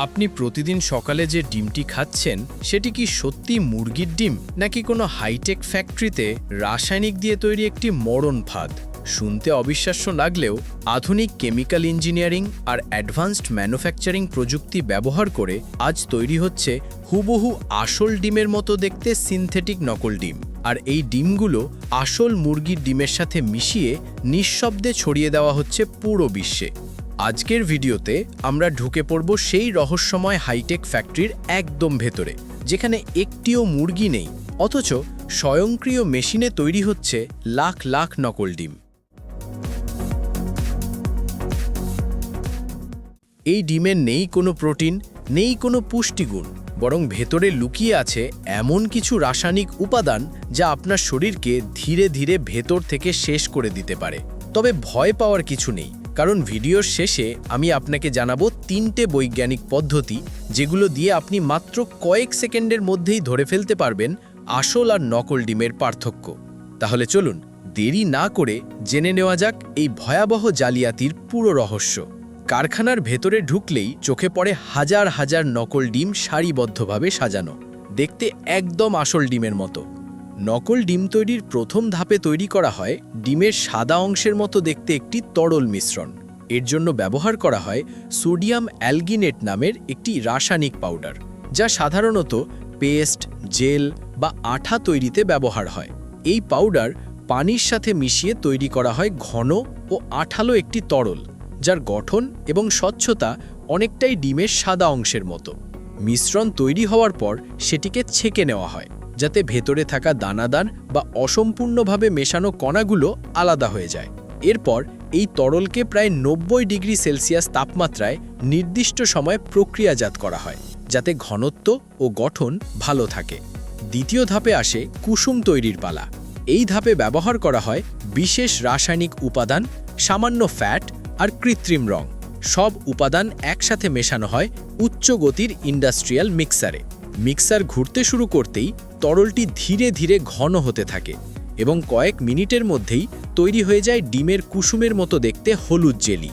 আপনি প্রতিদিন সকালে যে ডিমটি খাচ্ছেন সেটি কি সত্যি মুরগির ডিম নাকি কোনো হাইটেক ফ্যাক্টরিতে রাসায়নিক দিয়ে তৈরি একটি মরণ ফাঁদ? শুনতে অবিশ্বাস্য লাগলেও আধুনিক কেমিক্যাল ইঞ্জিনিয়ারিং আর অ্যাডভান্সড ম্যানুফ্যাকচারিং প্রযুক্তি ব্যবহার করে আজ তৈরি হচ্ছে হুবহু আসল ডিমের মতো দেখতে সিনথেটিক নকল ডিম। আর এই ডিমগুলো আসল মুরগির ডিমের সাথে মিশিয়ে নিঃশব্দে ছড়িয়ে দেওয়া হচ্ছে পুরো বিশ্বে। আজকের ভিডিওতে আমরা ঢুকে পড়ব সেই রহস্যময় হাইটেক ফ্যাক্টরির একদম ভেতরে, যেখানে একটিও মুরগি নেই, অথচ স্বয়ংক্রিয় মেশিনে তৈরি হচ্ছে লাখ লাখ নকল ডিম। এই ডিমের নেই কোনো প্রোটিন, নেই কোনো পুষ্টিগুণ, বরং ভেতরে লুকিয়ে আছে এমন কিছু রাসায়নিক উপাদান যা আপনার শরীরকে ধীরে ধীরে ভেতর থেকে শেষ করে দিতে পারে। তবে ভয় পাওয়ার কিছু নেই, কারণ ভিডিওর শেষে আমি আপনাকে জানাবো 3টে বৈজ্ঞানিক পদ্ধতি যেগুলো দিয়ে আপনি মাত্র কয়েক সেকেন্ডের মধ্যেই ধরে ফেলতে পারবেন আসল আর নকল ডিমের পার্থক্য। তাহলে চলুন দেরি না করে জেনে নেওয়া যাক এই ভয়াবহ জালিয়াতির পুরো রহস্য। কারখানার ভেতরে ঢুকলেই চোখে পড়ে হাজার হাজার নকল ডিম সারিবদ্ধভাবে সাজানো, দেখতে একদম আসল ডিমের মতো। নকল ডিম তৈরির প্রথম ধাপে তৈরি করা হয় ডিমের সাদা অংশের মতো দেখতে একটি তরল মিশ্রণ। এর জন্য ব্যবহার করা হয় সোডিয়াম অ্যালগিনেট নামের একটি রাসায়নিক পাউডার, যা সাধারণত পেস্ট, জেল বা আঠা তৈরিতে ব্যবহার হয়। এই পাউডার পানির সাথে মিশিয়ে তৈরি করা হয় ঘন ও আঠালো একটি তরল, যার গঠন এবং স্বচ্ছতা অনেকটাই ডিমের সাদা অংশের মতো। মিশ্রণ তৈরি হওয়ার পর সেটিকে ছেঁকে নেওয়া হয়, যাতে ভেতরে থাকা দানাদার বা অসম্পূর্ণভাবে মেশানো কণাগুলো আলাদা হয়ে যায়। এরপর এই তরলকে প্রায় 90 ডিগ্রি সেলসিয়াস তাপমাত্রায় নির্দিষ্ট সময়ে প্রক্রিয়াজাত করা হয়, যাতে ঘনত্ব ও গঠন ভালো থাকে। দ্বিতীয় ধাপে আসে কুসুম তৈরির পালা। এই ধাপে ব্যবহার করা হয় বিশেষ রাসায়নিক উপাদান, সামান্য ফ্যাট আর কৃত্রিম রং। সব উপাদান একসাথে মেশানো হয় উচ্চ গতির ইন্ডাস্ট্রিয়াল মিক্সারে। মিক্সার ঘুরতে শুরু করতেই তরলটি ধীরে ধীরে ঘন হতে থাকে এবং কয়েক মিনিটের মধ্যেই তৈরি হয়ে যায় ডিমের কুসুমের মতো দেখতে হলুদ জেলি।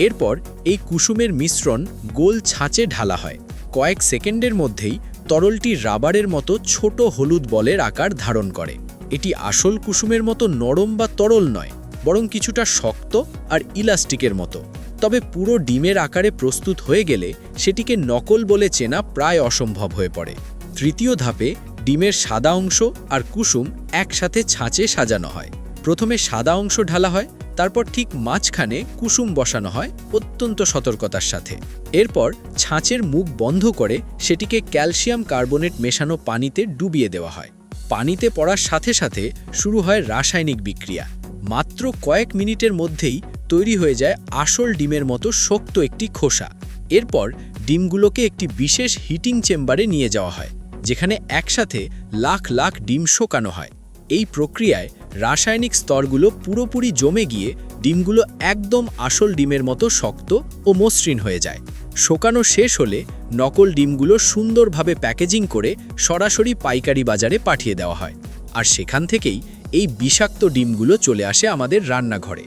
এরপর এই কুসুমের মিশ্রণ গোল ছাঁচে ঢালা হয়। কয়েক সেকেন্ডের মধ্যেই তরলটি রাবারের মতো ছোট হলুদ বলের আকার ধারণ করে। এটি আসল কুসুমের মতো নরম বা তরল নয়, বরং কিছুটা শক্ত আর ইলাস্টিকের মতো। তবে পুরো ডিমের আকারে প্রস্তুত হয়ে গেলে সেটিকে নকল বলে চেনা প্রায় অসম্ভব হয়ে পড়ে। তৃতীয় ধাপে ডিমের সাদা অংশ আর কুসুম একসাথে ছাঁচে সাজানো হয়। প্রথমে সাদা অংশ ঢালা হয়, তারপর ঠিক মাঝখানে কুসুম বসানো হয় অত্যন্ত সতর্কতার সাথে। এরপর ছাঁচের মুখ বন্ধ করে সেটিকে ক্যালসিয়াম কার্বনেট মেশানো পানিতে ডুবিয়ে দেওয়া হয়। পানিতে পড়ার সাথে সাথে শুরু হয় রাসায়নিক বিক্রিয়া। মাত্র কয়েক মিনিটের মধ্যেই তৈরি হয়ে যায় আসল ডিমের মতো শক্ত একটি খোসা। এরপর ডিমগুলোকে একটি বিশেষ হিটিং চেম্বারে নিয়ে যাওয়া হয়, যেখানে একসাথে লাখ লাখ ডিম শোকানো হয়। এই প্রক্রিয়ায় রাসায়নিক স্তরগুলো পুরোপুরি জমে গিয়ে ডিমগুলো একদম আসল ডিমের মতো শক্ত ও মসৃণ হয়ে যায়। শোকানো শেষ হলে নকল ডিমগুলো সুন্দরভাবে প্যাকেজিং করে সরাসরি পাইকারি বাজারে পাঠিয়ে দেওয়া হয়, আর সেখান থেকেই এই বিষাক্ত ডিমগুলো চলে আসে আমাদের রান্নাঘরে।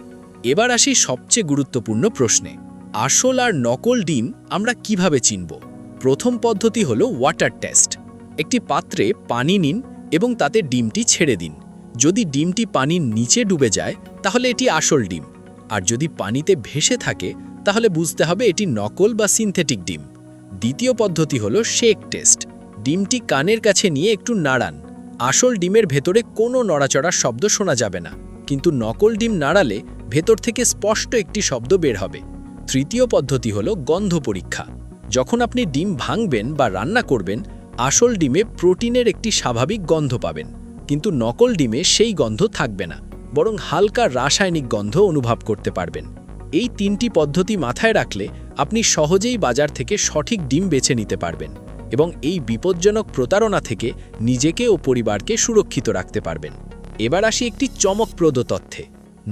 এবার আসি সবচেয়ে গুরুত্বপূর্ণ প্রশ্নে, আসল আর নকল ডিম আমরা কিভাবে চিনব? প্রথম পদ্ধতি হলো ওয়াটার টেস্ট। একটি পাত্রে পানি নিন এবং তাতে ডিমটি ছেড়ে দিন। যদি ডিমটি পানির নিচে ডুবে যায় তাহলে এটি আসল ডিম, আর যদি পানিতে ভেসে থাকে তাহলে বুঝতে হবে এটি নকল বা সিনথেটিক ডিম। দ্বিতীয় পদ্ধতি হলো শেক টেস্ট। ডিমটি কানের কাছে নিয়ে একটু নাড়ান। আসল ডিমের ভেতরে কোনো নড়াচড়ার শব্দ শোনা যাবে না, কিন্তু নকল ডিম নাড়ালে ভেতর থেকে স্পষ্ট একটি শব্দ বের হবে। তৃতীয় পদ্ধতি হলো গন্ধ পরীক্ষা। যখন আপনি ডিম ভাঙবেন বা রান্না করবেন, আসল ডিমে প্রোটিনের একটি স্বাভাবিক গন্ধ পাবেন, কিন্তু নকল ডিমে সেই গন্ধ থাকবে না, বরং হালকা রাসায়নিক গন্ধ অনুভব করতে পারবেন। এই 3টি পদ্ধতি মাথায় রাখলে আপনি সহজেই বাজার থেকে সঠিক ডিম বেছে নিতে পারবেন এবং এই বিপজ্জনক প্রতারণা থেকে নিজেকে ও পরিবারকে সুরক্ষিত রাখতে পারবেন। এবার আসি একটি চমকপ্রদ তথ্যে।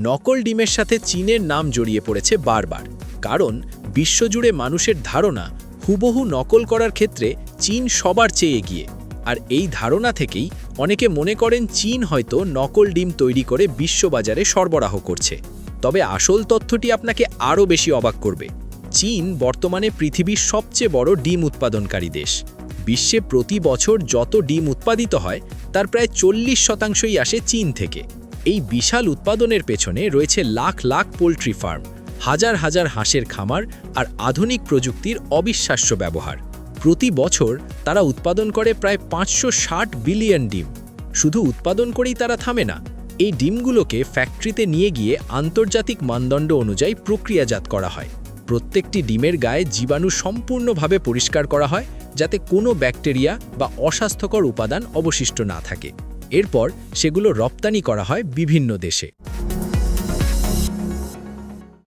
নকল ডিমের সাথে চীনের নাম জড়িয়ে পড়েছে বারবার, কারণ বিশ্বজুড়ে মানুষের ধারণা হুবহু নকল করার ক্ষেত্রে চীন সবার চেয়ে এগিয়ে। আর এই ধারণা থেকেই অনেকে মনে করেন চীন হয়তো নকল ডিম তৈরি করে বিশ্ববাজারে সরবরাহ করছে। তবে আসল তথ্যটি আপনাকে আরও বেশি অবাক করবে। চীন বর্তমানে পৃথিবীর সবচেয়ে বড় ডিম উৎপাদনকারী দেশ। বিশ্বে প্রতি বছর যত ডিম উৎপাদিত হয় তার প্রায় 40% আসে চীন থেকে। এই বিশাল উৎপাদনের পেছনে রয়েছে লাখ লাখ পোল্ট্রি ফার্ম, হাজার হাজার হাঁসের খামার আর আধুনিক প্রযুক্তির অবিশ্বাস্য ব্যবহার। প্রতি বছর তারা উৎপাদন করে প্রায় 560 বিলিয়ন ডিম। শুধু উৎপাদন করেই তারা থামে না, এই ডিমগুলোকে ফ্যাক্টরিতে নিয়ে গিয়ে আন্তর্জাতিক মানদণ্ড অনুযায়ী প্রক্রিয়াজাত করা হয়। প্রত্যেকটি ডিমের গায়ে জীবাণু সম্পূর্ণভাবে পরিষ্কার করা হয়, যাতে কোনো ব্যাকটেরিয়া বা অস্বাস্থ্যকর উপাদান অবশিষ্ট না থাকে। এরপর সেগুলো রপ্তানি করা হয় বিভিন্ন দেশে।